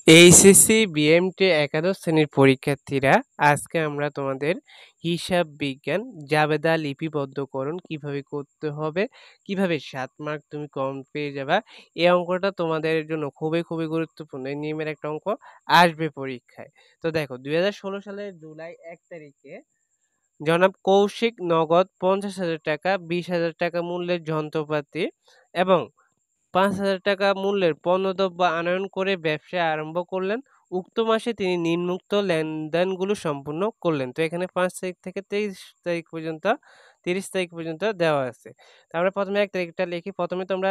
HSC BMT একাদশ শ্রেণীর পরীক্ষার্থীরা, আজকে আমরা তোমাদের হিসাব বিজ্ঞান জাবেদা লিপিবদ্ধকরণ কিভাবে করতে হবে, কিভাবে 7 মার্ক তুমি কম পেয়ে যাবা। এই অঙ্কটা তোমাদের জন্য খুবই গুরুত্বপূর্ণ। এই নিয়মের একটা অঙ্ক আসবে পরীক্ষায়। তো দেখো, 2016 সালের জুলাই 1 তারিখে জনাব কৌশিক নগদ 50,000 টাকা, 20,000 টাকা মূল্যের যন্ত্রপাতি এবং 5,000 টাকা মূল্যের পণ্যদ্রব্য আনয়ন করে ব্যবসা আরম্ভ করলেন। উক্ত মাসে তিনি নিম্নোক্ত লেনদেনগুলো সম্পূর্ণ করলেন। তো এখানে 5 তারিখ থেকে 30 তারিখ পর্যন্ত দেওয়া আছে। তো আমরা প্রথমে 1 তারিখটা লিখি। প্রথমে তোমরা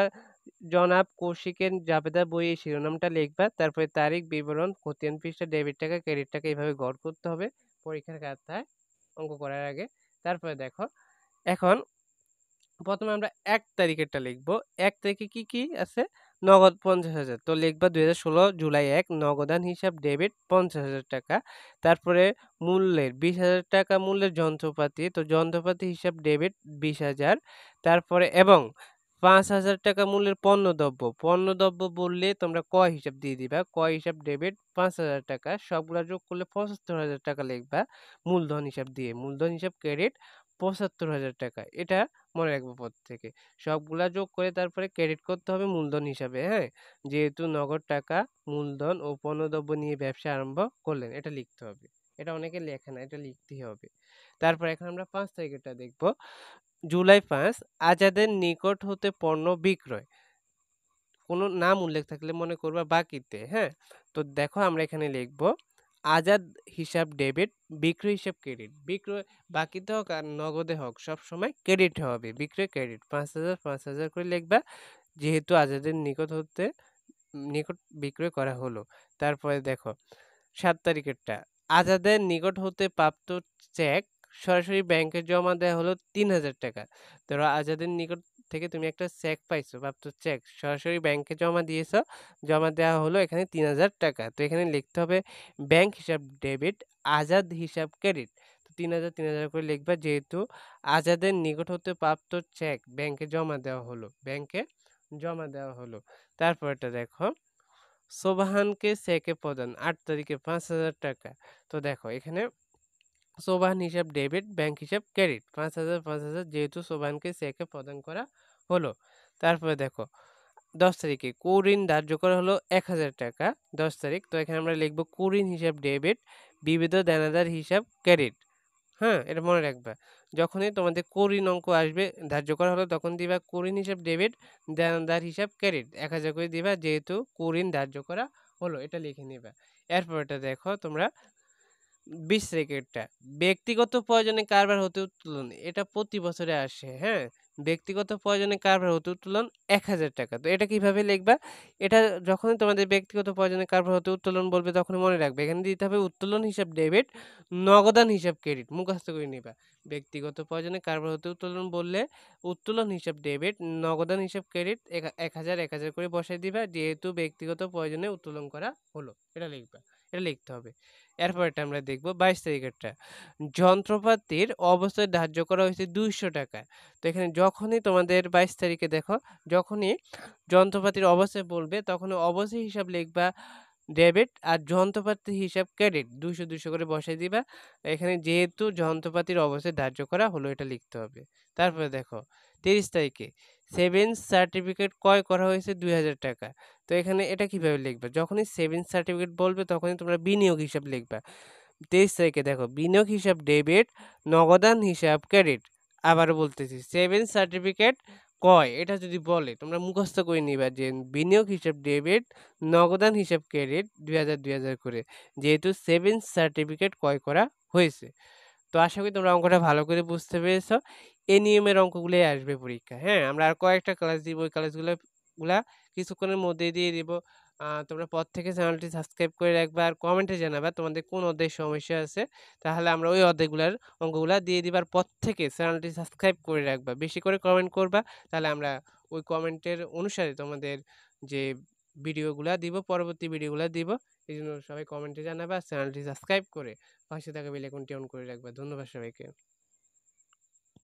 জনাব কৌশিকের জাবেদা বইয়ের শিরোনামটা লিখবা। তারপরে তারিখ, বিবরণ, খতিয়ান পৃষ্ঠা, ডেবিট টাকা, ক্রেডিট টাকা এভাবে গড় করতে হবে পরীক্ষার খাতায় অঙ্ক করার আগে। তারপরে দেখো, এখন প্রথমে আমরা 1 তারিখেরটা লিখব। 1 তারিখে কি কি আছে? নগদ 50,000। তো লিখবা 2016 জুলাই 1 নগদান হিসাব ডেবিট 50,000 টাকা। তারপরে মূল্যের 20,000 টাকা মূল্যের যন্ত্রপাতি, তো যন্ত্রপাতি হিসাব ডেবিট 20,000। তারপরে এবং 5,000 টাকা মূল্যের পণ্যদ্রব্য। পণ্যদ্রব্য বললে তোমরা ক হিসাব দিয়ে দিবা। ক হিসাব ডেবিট 5,000 টাকা। সবগুলা যোগ করলে 75,000 টাকা লিখবা মূলধন হিসাব দিয়ে। মূলধন হিসাব ক্রেডিট 75,000 টাকা। এটা মনে রাখবো পর থেকে। সবগুলা যোগ করে তারপরে ক্রেডিট করতে হবে মূলধন হিসাবে, হ্যাঁ? যেহেতু নগদ টাকা, মূলধন ও পণ্যদ্রব্য নিয়ে ব্যবসা আরম্ভ করলেন। এটা লিখতে হবে। এটা অনেকে লেখে না, এটা লিখতেই হবে। তারপর এখন আমরা 5 তারিখেরটা দেখব। জুলাই 5 আজাদের নিকট হতে পণ্য বিক্রয়। কোনো নাম উল্লেখ থাকলে মনে করবা বাকিতে, হ্যাঁ? তো দেখো আমরা এখানে লিখব আজাদ হিসাব ডেবিট, বিক্রয় হিসাব ক্রেডিট। বিক্রয় বাকিতে হোক আর নগদে হোক সবসময় ক্রেডিট হবে। বিক্রয় ক্রেডিট 5,000 5,000 করে লিখবা, যেহেতু আজাদের নিকট বিক্রয় করা হলো। তারপরে দেখো 7 তারিখেরটা, আজাদের নিকট হতে প্রাপ্ত চেক সরাসরি ব্যাংকে জমা দেওয়া হলো 3,000 টাকা। ধরো আজাদের নিকট থেকে তুমি একটা চেক পাইছো, প্রাপ্ত চেক সরাসরি ব্যাংকে জমা দিয়েছো, জমা দেওয়া হলো এখানে 3,000 টাকা। তো এখানে লিখতে হবে ব্যাংক হিসাব ডেবিট, আজাদ হিসাব ক্রেডিট। তো 3,000 3,000 করে লিখবা, যেহেতু আজাদের নিকট হতে প্রাপ্ত চেক ব্যাংকে জমা দেওয়া হলো, ব্যাংকে জমা দেওয়া হলো। তারপরটা দেখো, সোবহানকে চেকে প্রদান 8 তারিখে 5,000 টাকা। তো দেখো এখানে সোবহান হিসাব ডেবিট, ব্যাংক হিসাব ক্রেডিট 5,000 5,000, যেহেতু সোবহানকে চেকে প্রদান করা হলো। তারপরে দেখো 10 তারিখে কুঋণ ধার্য করা হলো 1,000 টাকা। 10 তারিখ, তো এখানে আমরা লিখব কুঋণ হিসাব ডেবিট, বিবিধ দেনাদার হিসাব ক্রেডিট। হ্যাঁ, এটা মনে রাখবা। যখনই তোমাদের কুঋণ অঙ্ক আসবে ধার্য করা হলো, তখন দিবা কুঋণ হিসাব ডেবিট, দেনাদার হিসাব ক্রেডিট 1,000 করে দিবা, যেহেতু কুঋণ ধার্য করা হলো। এটা লিখে নিবা। এরপরটা দেখো তোমরা 20 তারিখেরটা, ব্যক্তিগত প্রয়োজনে কারবার হতে উত্তোলন। এটা প্রতি বছরে আসে, হ্যাঁ? ব্যক্তিগত প্রয়োজনে কারবার হতে উত্তোলন 1,000 টাকা। তো এটা কিভাবে লিখবা? এটা যখনই তোমাদের ব্যক্তিগত প্রয়োজনে কারবার হতে উত্তোলন বলবে, তখনই মনে রাখবে এখানে দিতে হবে উত্তোলন হিসাব ডেবিট, নগদান হিসাব ক্রেডিট। মুখস্থ করে নিবা। ব্যক্তিগত প্রয়োজনে কারবার হতে উত্তোলন বললে উত্তোলন হিসাব ডেবিট, নগদান হিসাব ক্রেডিট 1,000 1,000 করে বসায় দিবা, যেহেতু ব্যক্তিগত প্রয়োজনে উত্তোলন করা হলো। এটা লিখবা। এটা লিখতে হবে। এরপরেরটা আমরা দেখব 22 তারিখেরটা, যন্ত্রপাতির অবস্থায় ধার্য করা হয়েছে 200 টাকা। তো এখানে যখনই তোমাদের 22 তারিখে দেখো, যখনই যন্ত্রপাতির অবস্থায় বলবে, তখন অবশ্যই হিসাব লিখবা ডেবিট, আর যন্ত্রপাতির হিসাব ক্রেডিট 200 200 করে বসাই দিবা। এখানে যেহেতু যন্ত্রপাতির অবস্থায় ধার্য করা হলো, এটা লিখতে হবে। তারপরে দেখো 30 তারিখে সেভিংস সার্টিফিকেট ক্রয় করা হয়েছে 2,000 টাকা। তো এখানে এটা কিভাবে লিখবা? যখনই সেভিংস সার্টিফিকেট বলবে, তখনই তোমরা বিনিয়োগ হিসাব লিখবা। 23 তারিখে দেখো বিনিয়োগ হিসাব ডেবিট, নগদান হিসাব ক্রেডিট। আবারও বলতেছি, সেভিংস সার্টিফিকেট ক্রয় এটা যদি বলে, তোমরা মুখস্থ করে নিবা যে বিনিয়োগ হিসাব ডেবিট, নগদান হিসাব ক্রেডিট 2,000 2,000 করে, যেহেতু সেভিংস সার্টিফিকেট ক্রয় করা হয়েছে। তো আশা করি তোমরা অঙ্কটা ভালো করে বুঝতে পেরেছো। এই নিয়মের অঙ্কগুলোই আসবে পরীক্ষায়, হ্যাঁ? আমরা আর কয়েকটা ক্লাস দিব, ওই ক্লাসগুলা কিছুক্ষণের মধ্যেই দিয়ে দিব। তোমরা পর থেকে চ্যানেলটি সাবস্ক্রাইব করে রাখবা, আর কমেন্টে জানাবা তোমাদের কোন অধ্যায়ে সমস্যা আছে। তাহলে আমরা ওই অধ্যায়গুলার অঙ্কগুলা দিয়ে দিবার, পর থেকে চ্যানেলটি সাবস্ক্রাইব করে রাখবা। বেশি করে কমেন্ট করবা, তাহলে আমরা ওই কমেন্টের অনুসারে তোমাদের যে ভিডিওগুলা দিব, পরবর্তী ভিডিওগুলা দিব। এজন্য সবাই কমেন্টে জানাবা, চ্যানেলটি সাবস্ক্রাইব করে পাশে থাকা বেল আইকনটি অন করে রাখবা। ধন্যবাদ সবাইকে।